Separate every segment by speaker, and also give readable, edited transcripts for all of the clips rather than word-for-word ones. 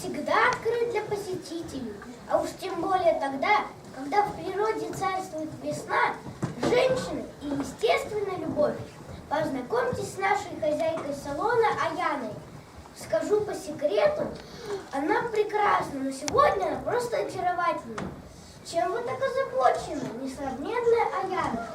Speaker 1: всегда открыт для посетителей, а уж тем более тогда, когда в природе царствует весна, женщины и естественная любовь. Познакомьтесь с нашей хозяйкой салона Аяной. Скажу по секрету, она прекрасна, но сегодня она просто очаровательна. Чем вы так озабочены, несравненная Аяна?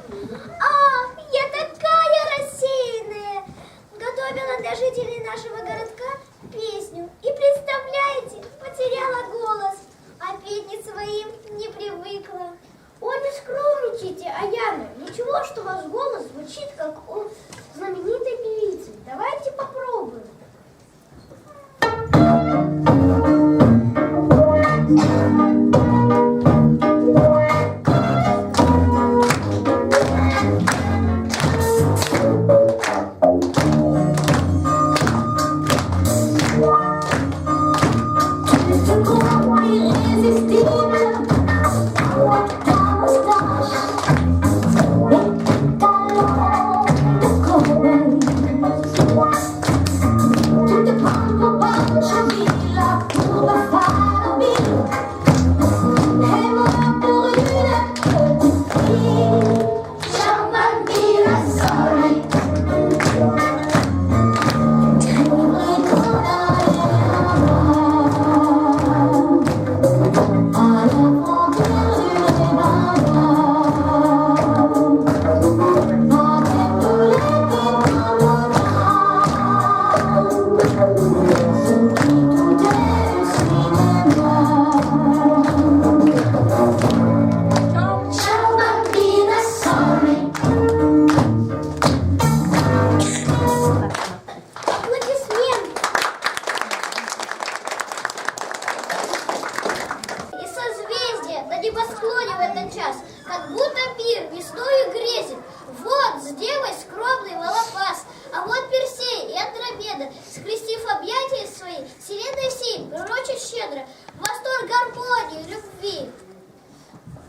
Speaker 2: Ах, я такая рассеянная! Готовила для жителей нашего городка песню. И представляете, потеряла голос, а петь не своим не привыкла.
Speaker 1: О, не скромничайте, Аяна. Ничего, что ваш голос звучит, как у знаменитой певицы. Давайте попробуем.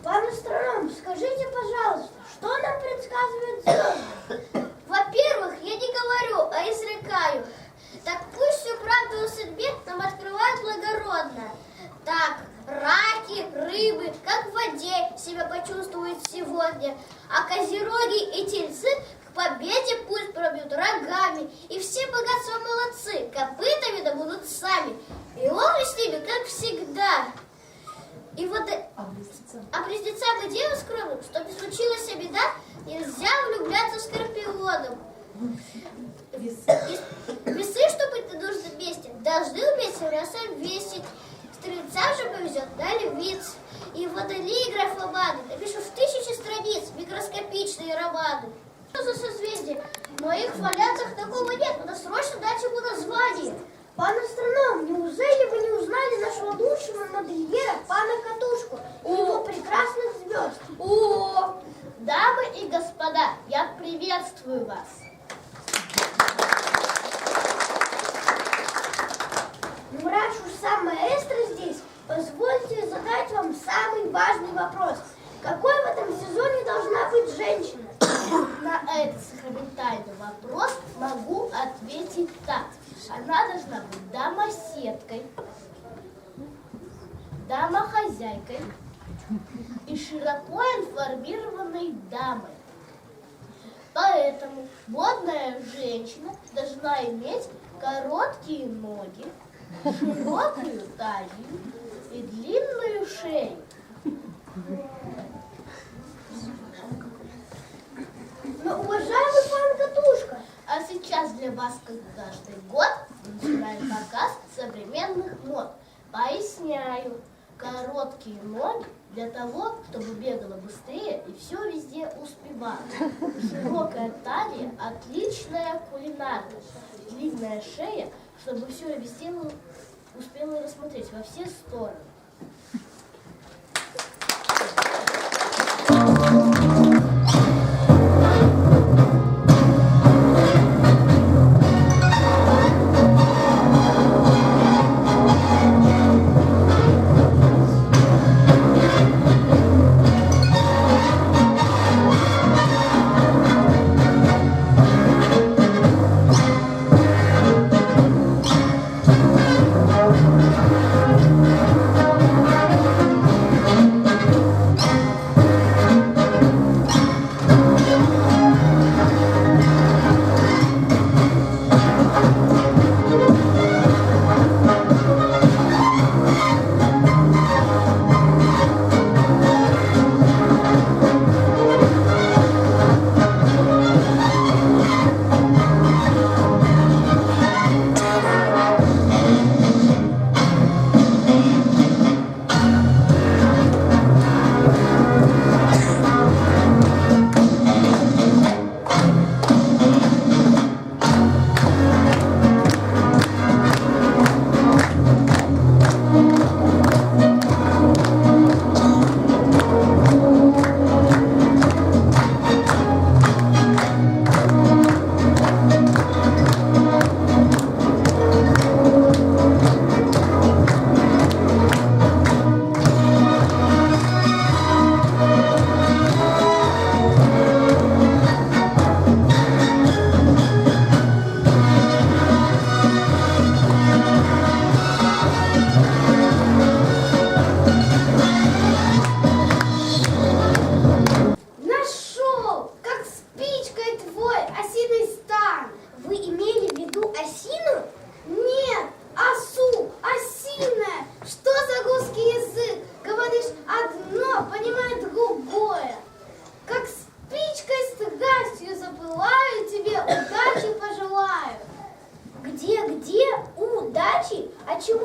Speaker 1: Пан астроном, скажите, пожалуйста, что нам предсказывают звезды?
Speaker 2: Во-первых, я не говорю, а изрекаю. Так пусть всю правду о судьбе нам открывают благородно. Так, раки, рыбы, как в воде себя почувствуют сегодня, а козероги и тельцы к победе путь пробьют рогами, и все богатства молодцы, копытами да будут сами, и ловли с ними, как всегда. И вот, а близнецам и девам скромным, чтобы случилась беда, нельзя влюбляться скорпионом. Весы, чтобы быть на нужном месте, должны уметь мясо весить. Стрельцам же повезет на львиц. И водолей графоманы напишут в 1000 страниц микроскопичные романы. Что за созвездие? В моих фолиантах такого нет, надо срочно дать ему название.
Speaker 1: Пан астроном, неужели вы не узнали нашего лучшего модельера, пана Катушку, и его прекрасных звезд?
Speaker 2: О, дамы и господа, я приветствую вас.
Speaker 1: Ну, раз уж сам маэстро здесь, позвольте задать вам самый важный вопрос. Какой в этом сезоне должна быть женщина?
Speaker 2: На этот сакраментальный вопрос могу ответить так. Она должна быть домоседкой, домохозяйкой и широко информированной дамой. Поэтому модная женщина должна иметь короткие ноги, широкую талию и длинную шею.
Speaker 1: Но, уважаемый пан Катушка,
Speaker 2: А сейчас для вас, как каждый год, начинаем показ современных мод. Поясняю. Короткие ноги для того, чтобы бегала быстрее и все везде успевала. Широкая талия – отличная кулинарка. Длинная шея, чтобы все везде успела рассмотреть во все стороны.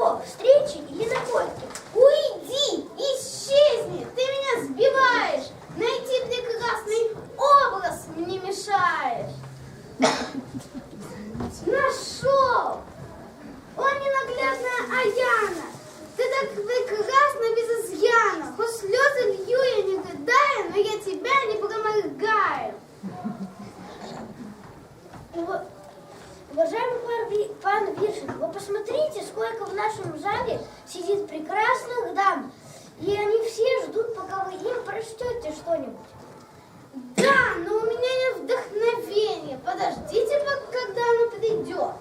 Speaker 1: что, встречи или находки?
Speaker 2: Уйди, исчезни, ты меня сбиваешь. Найти прекрасный образ мне мешаешь. Нашел! О, ненаглядная Аяна! Ты так прекрасна без изъяна. Хоть слезы лью я не гадая, но я тебя не проморгаю.
Speaker 1: Уважаемый пан Виршин, вы посмотрите, сколько в нашем зале сидит прекрасных дам, и они все ждут, пока вы им прочтете что-нибудь.
Speaker 2: Да, но у меня нет вдохновения. Подождите, когда оно придет.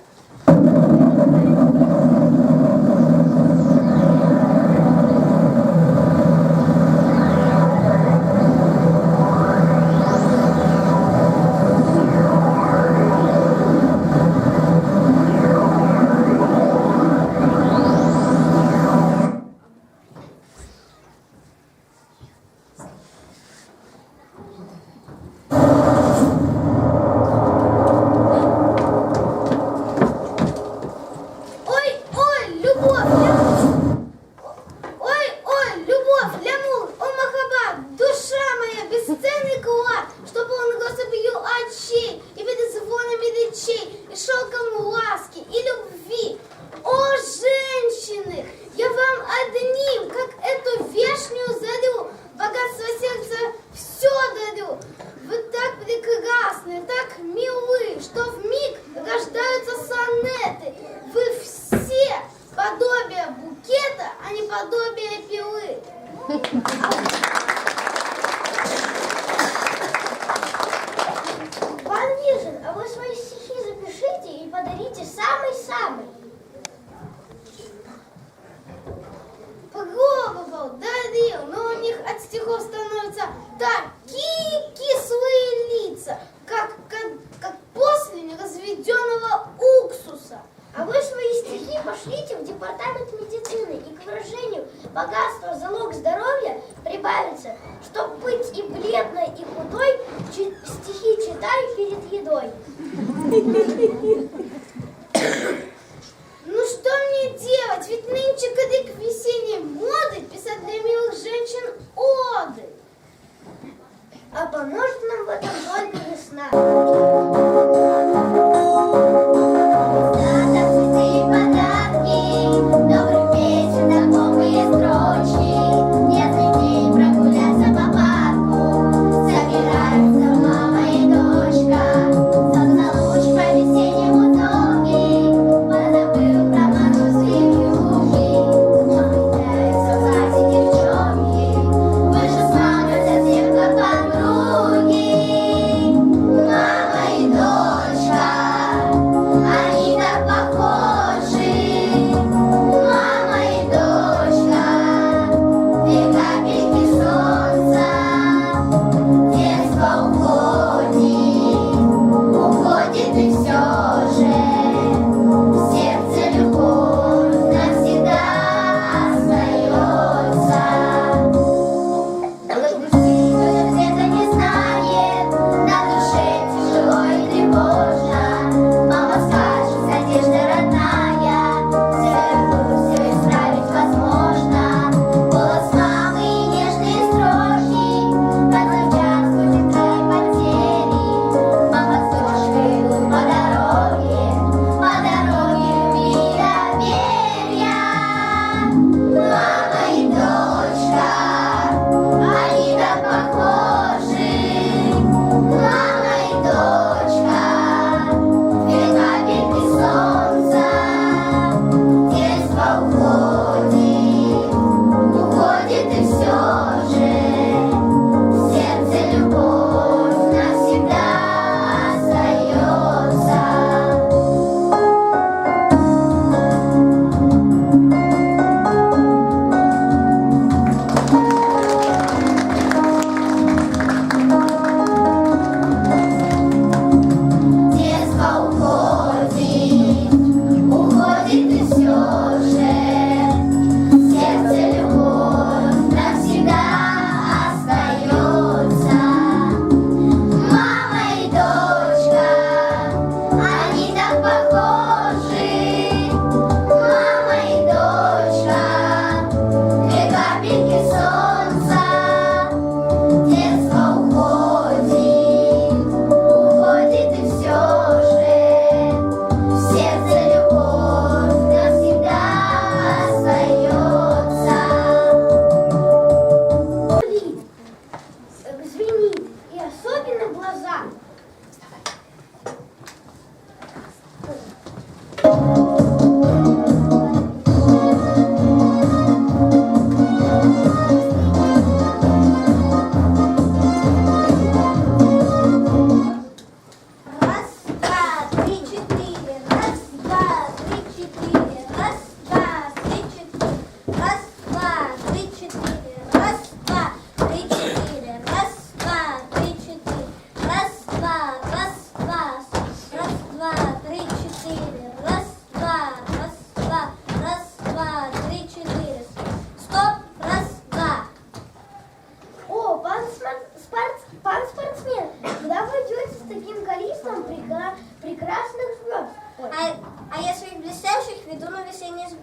Speaker 2: Собираются мама и дочка, солнце луч по весеннему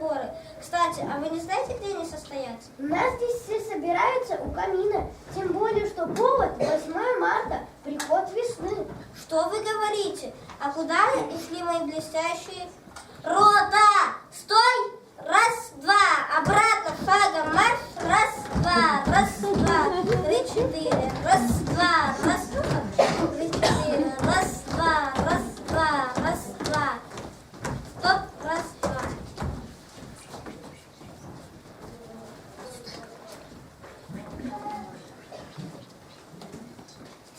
Speaker 2: сборы. Кстати, а вы не знаете, где они состоятся?
Speaker 1: У нас здесь все собираются у камина, тем более, что повод 8 марта, приход весны.
Speaker 2: Что вы говорите? А куда ушли мои блестящие? Рота! Стой! Раз, два, обратно, шагом марш, раз, два, 3, 4, раз, два, 3, 4, раз, два, стоп, раз, два.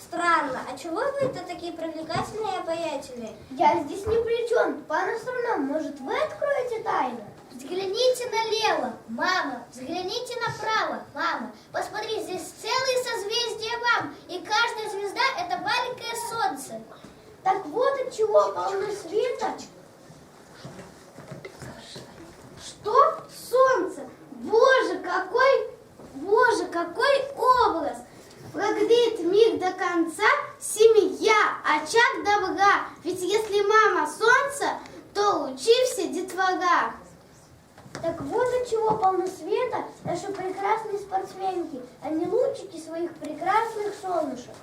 Speaker 2: Странно, а чего вы-то такие привлекательные и обаятельные?
Speaker 1: Я здесь ни при чем. Пан астроном, может, вы откроете тайну?
Speaker 2: Взгляните налево, мама, взгляните направо, мама. Посмотри, здесь целые созвездия вам, и каждая звезда — это маленькое солнце.
Speaker 1: Так вот от чего полно света. Что? Солнце? Боже, какой образ! Прогреет мир до конца, семья, очаг добра. Ведь если мама солнце, то лучи все детвора. Так вот от чего полно света наши прекрасные спортсменки, а не лучики своих прекрасных солнышек.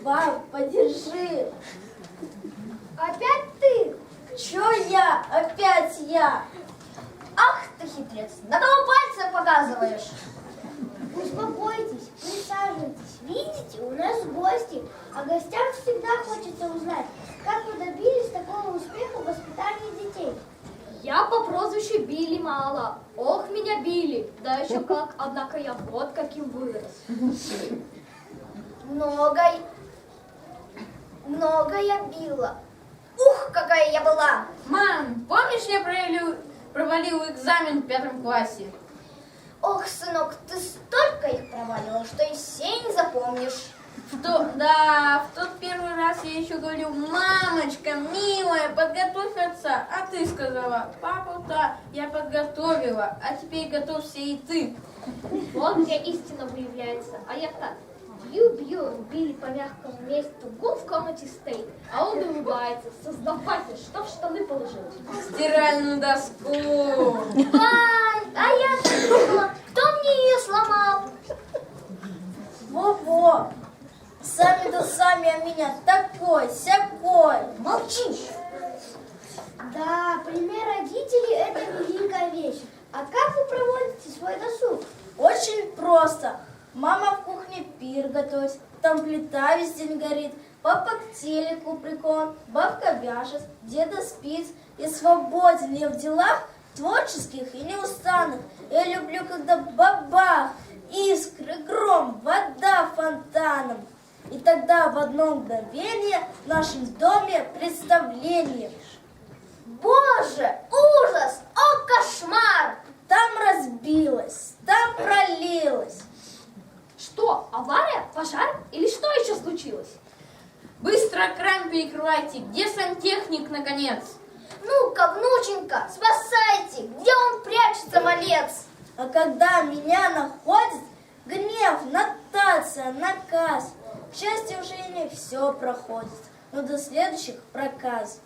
Speaker 2: Баб, подержи.
Speaker 1: Опять ты?
Speaker 2: Чё я? Опять я. Ах ты хитрец, на кого пальцем показываешь?
Speaker 1: Успокойтесь, присаживайтесь. Видите, у нас гости, а гостям всегда хочется узнать, как вы добились такого успеха в воспитании детей.
Speaker 3: Я по прозвищу Билли Мало. Ох, меня били. Да еще как, однако я вот каким вырос.
Speaker 2: Много я била. Ух, какая я была.
Speaker 4: Мам, помнишь, я провалила экзамен в 5 классе?
Speaker 2: Ох, сынок, ты столько их провалила, что и все не запомнишь.
Speaker 4: В тот первый раз я еще говорю: мамочка, милая, подготовь отца. А ты сказала: папа, да, я подготовила, а теперь готовься и ты.
Speaker 3: Вот где истина выявляется. А я так. Бью-бью, Билли по мягкому месту, гул в комнате стоит, а он улыбается, создаватель, что в штаны положил.
Speaker 4: Стиральную доску.
Speaker 2: Ай, а я так думала, кто мне ее сломал?
Speaker 5: Во-во! Сами да сами, а меня такой, сякой.
Speaker 2: Молчи!
Speaker 1: Да, пример родителей – это великая вещь. А как вы проводите свой досуг?
Speaker 5: Очень просто. Мама в кухне пир готовит, там плита весь день горит, папа к телеку прикован, бабка вяжет, деда спит. И свободен я в делах творческих и неустанных. Я люблю, когда бабах, искры, гром, вода фонтаном. И тогда в одно мгновение в нашем доме представление.
Speaker 2: Боже, ужас! О, кошмар!
Speaker 5: Там разбилось, там пролилось.
Speaker 3: Что, авария, пожар или что еще случилось?
Speaker 4: Быстро кран перекрывайте. Где сантехник, наконец?
Speaker 2: Ну-ка, внученька, спасайте! Где он прячется, малец?
Speaker 5: А когда меня находит гнев, нотация, наказ, к счастью, уже не все проходит, но до следующих проказ.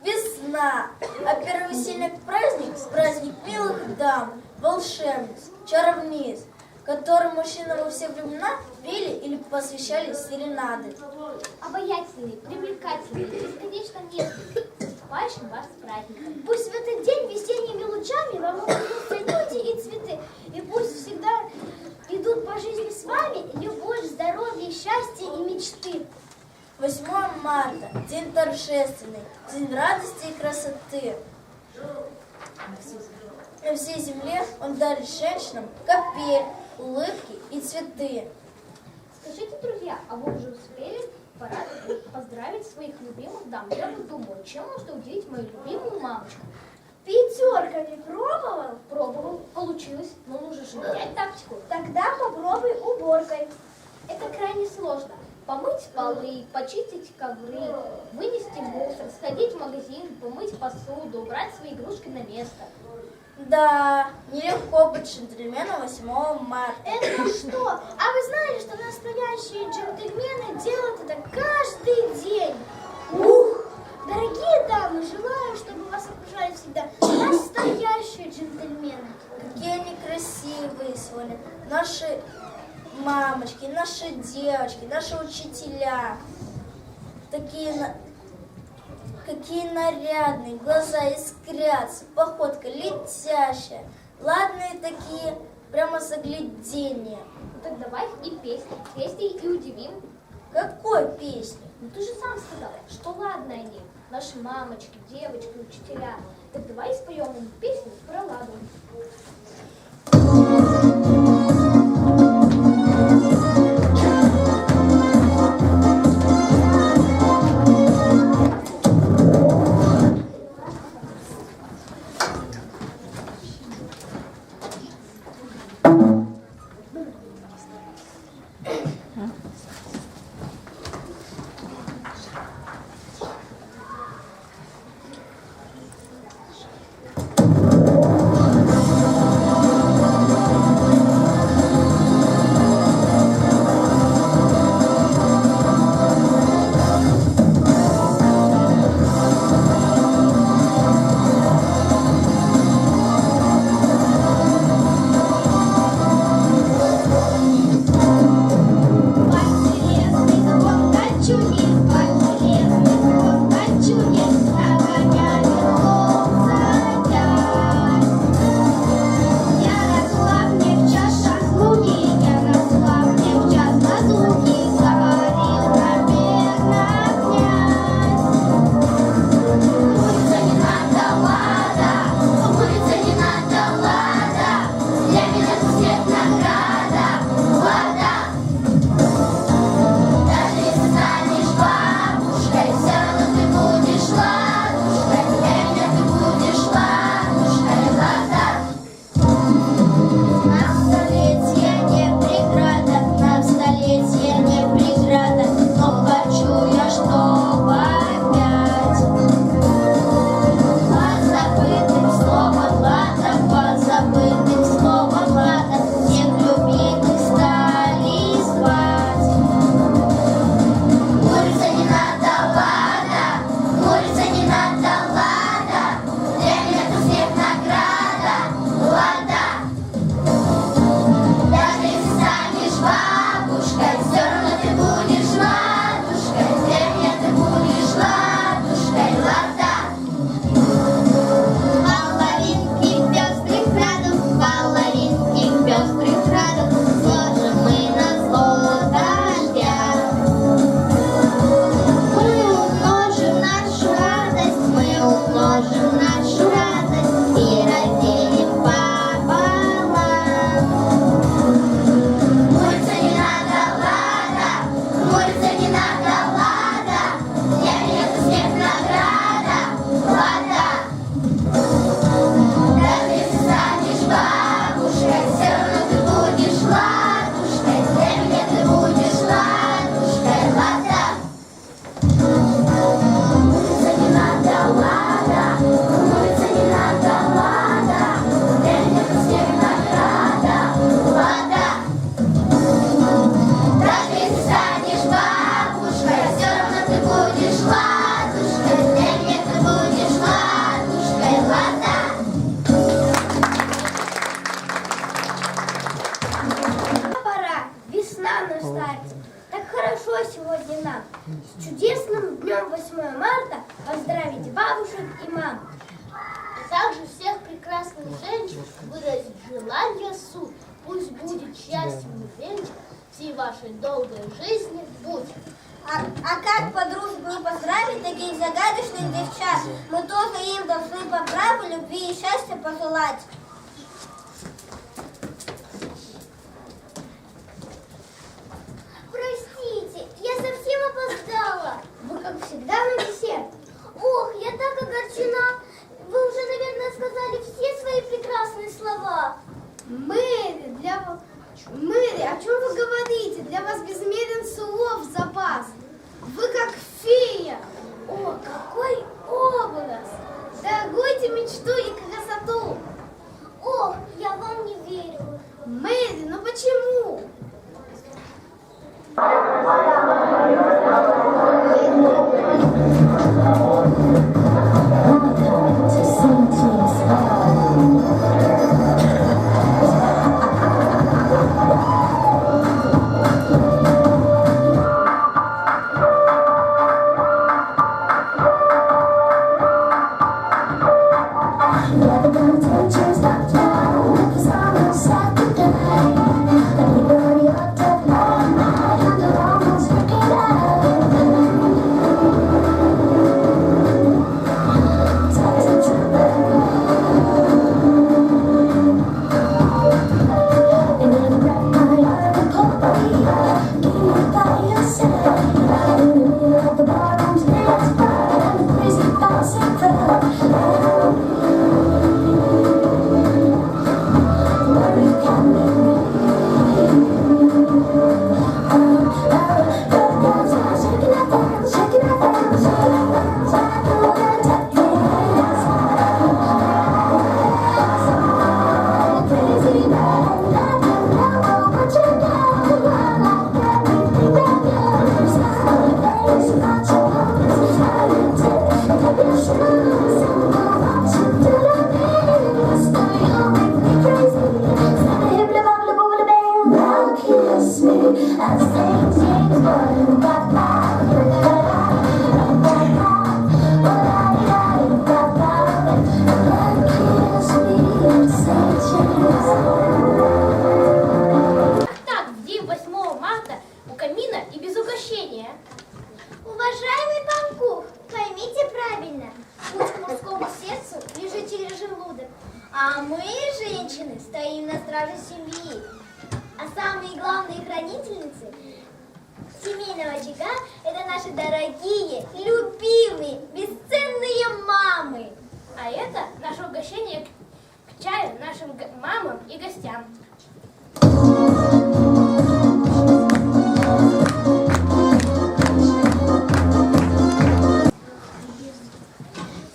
Speaker 5: Весна, а первый весенний праздник милых дам, волшебниц, чаровниц, которым мужчины во все времена пели или посвящали серенады.
Speaker 3: Обаятельный, привлекательный, бесконечно нежный. С наступающим вас праздником.
Speaker 1: Пусть в этот день весенними лучами вам улыбнутся люди и цветы, и пусть всегда идут по жизни с вами любовь, здоровье, счастье и мечты.
Speaker 5: 8 марта, день торжественный, день радости и красоты. На всей земле он дарит женщинам капель, улыбки и цветы.
Speaker 3: Скажите, друзья, а вы уже успели поздравить своих любимых дам? Я вот думаю, чем можно удивить мою любимую мамочку?
Speaker 1: Пятерками пробовал?
Speaker 3: Пробовал, получилось, но нужно же менять тактику.
Speaker 1: Тогда попробуй уборкой.
Speaker 3: Это крайне сложно. Помыть полы, почистить ковры, вынести мусор, сходить в магазин, помыть посуду, убрать свои игрушки на место.
Speaker 5: Да, нелегко быть джентльменом 8 марта.
Speaker 2: Это что? А вы знали, что настоящие джентльмены делают это каждый день?
Speaker 5: Ух!
Speaker 2: Дорогие дамы, желаю, чтобы вас окружали всегда настоящие джентльмены.
Speaker 5: Какие они красивые сегодня. Наши мамочки, наши девочки, наши учителя. Какие нарядные, глаза искрятся, походка летящая. Ладные такие, прямо загляденье.
Speaker 3: Ну так давай и песни и удивим.
Speaker 5: Какой песни?
Speaker 3: Ну ты же сам сказал, что ладно они, наши мамочки, девочки, учителя. Так давай споем им песню про ладу.
Speaker 1: сегодня нам с чудесным днем 8 марта поздравить бабушек и мам.
Speaker 2: И также всех прекрасных женщин выразить желание суд. Пусть будет счастьем и венчик всей вашей долгой жизни будет.
Speaker 6: А как по дружбе поздравить таких загадочных девчат? Мы тоже им должны по праву любви и счастья пожелать.
Speaker 2: Простите, я совсем опоздала.
Speaker 1: Вы, как всегда, на десерт.
Speaker 2: Ох, я так огорчена. Вы уже, наверное, сказали все свои прекрасные слова.
Speaker 1: О чем вы говорите? Для вас безмерен слов запас. Вы как фея.
Speaker 2: О, какой образ!
Speaker 1: Даруйте мечту и красоту.
Speaker 2: Почему?
Speaker 3: Так, в день 8 марта у камина и без угощения.
Speaker 2: Уважаемый Панкух, поймите правильно, путь к мужскому сердцу лежит через желудок, а мы, женщины, стоим на страже семьи. А самые главные хранительницы семейного очага – это наши дорогие, любимые, бесценные мамы.
Speaker 3: А это наше угощение к чаю нашим мамам и гостям.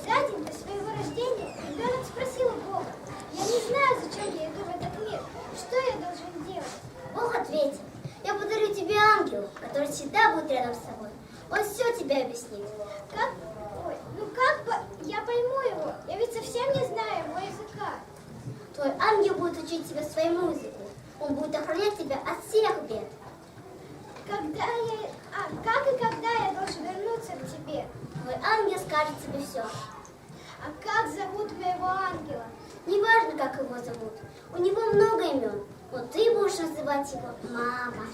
Speaker 2: За день до своего рождения ребенок спросил Бога: «Я не знаю, зачем я иду в этот мир. Что я должен делать?» Бог ответил: «Я подарю тебе ангела, который всегда будет рядом с тобой. Он все тебе объяснит». Как? Ой, ну как бы я пойму его? Я ведь совсем не знаю его языка. Твой ангел будет учить тебя своему языку. Он будет охранять тебя от всех бед. Как и когда я должен вернуться к тебе? Твой ангел скажет тебе все. А как зовут твоего ангела? Неважно, как его зовут. У него много имен. Но ты будешь называть его мама.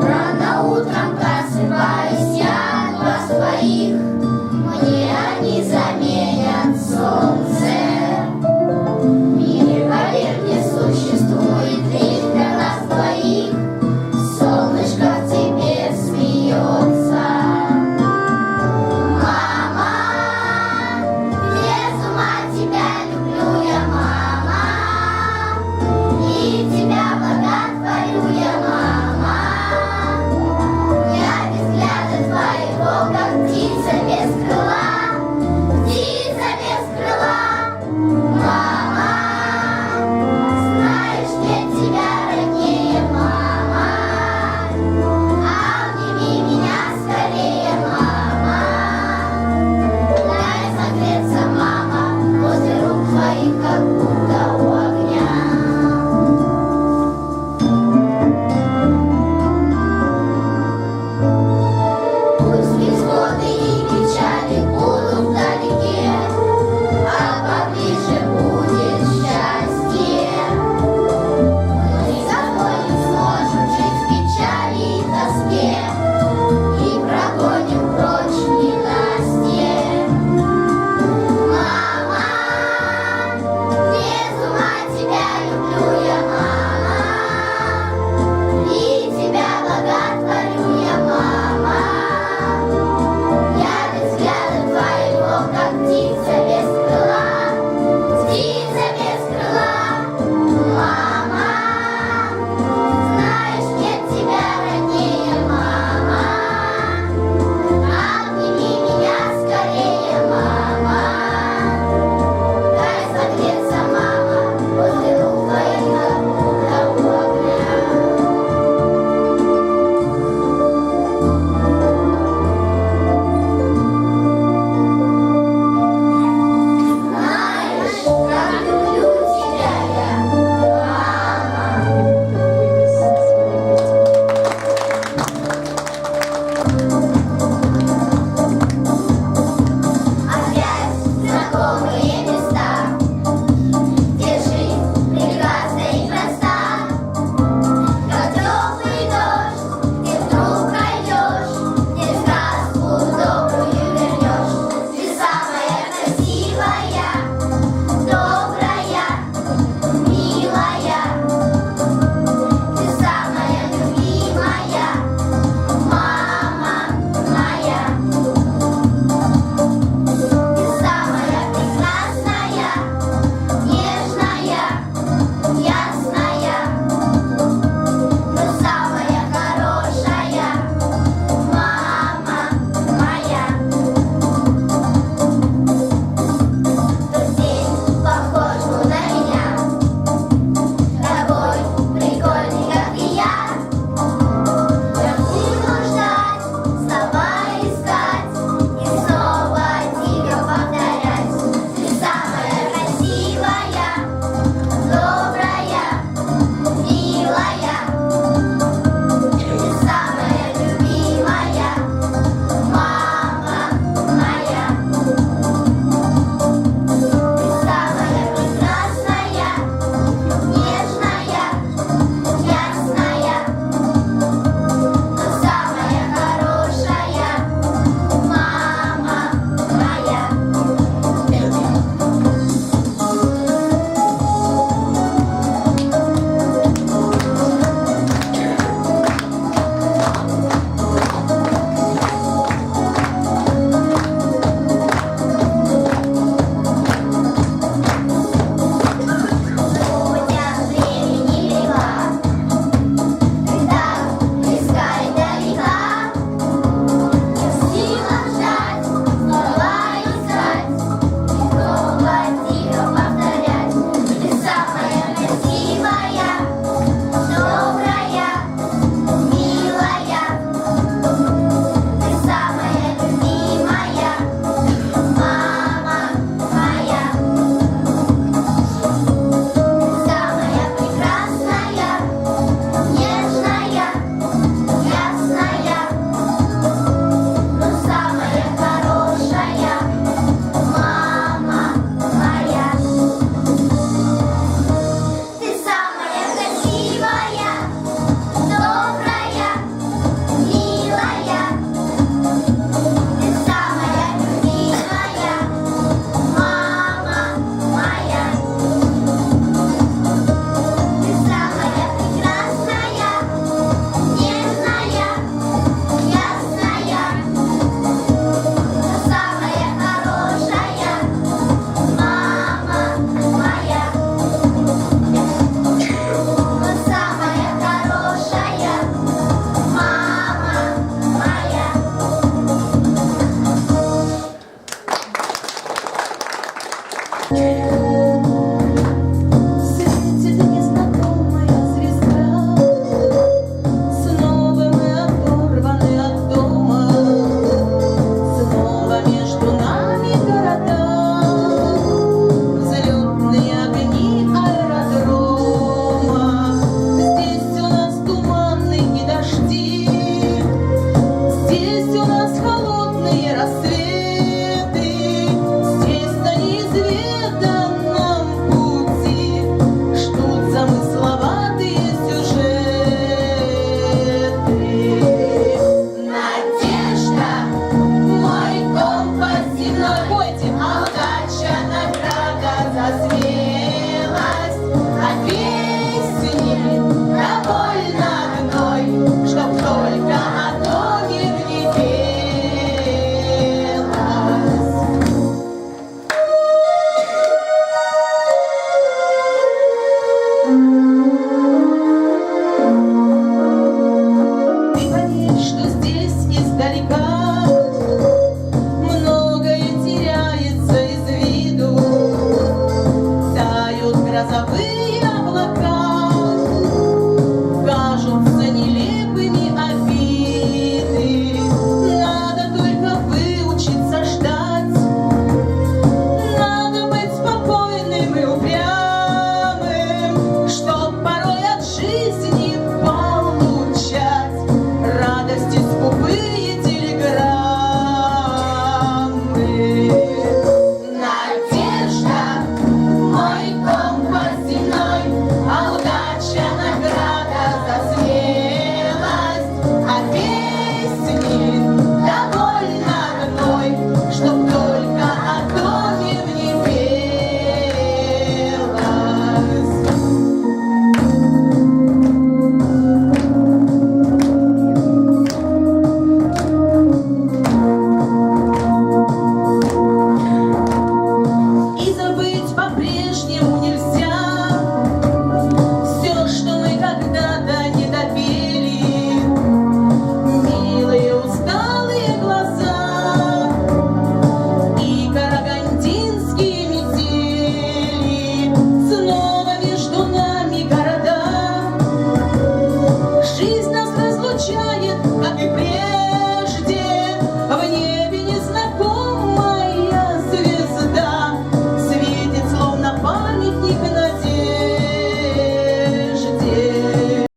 Speaker 7: Рано утром просыпаюсь я от глаз твоих, мне они заменят солнце. В мире, поверь, не существует лишь для нас двоих. Солнышко в тебе смеется. Мама,
Speaker 8: скучает, как и прежде.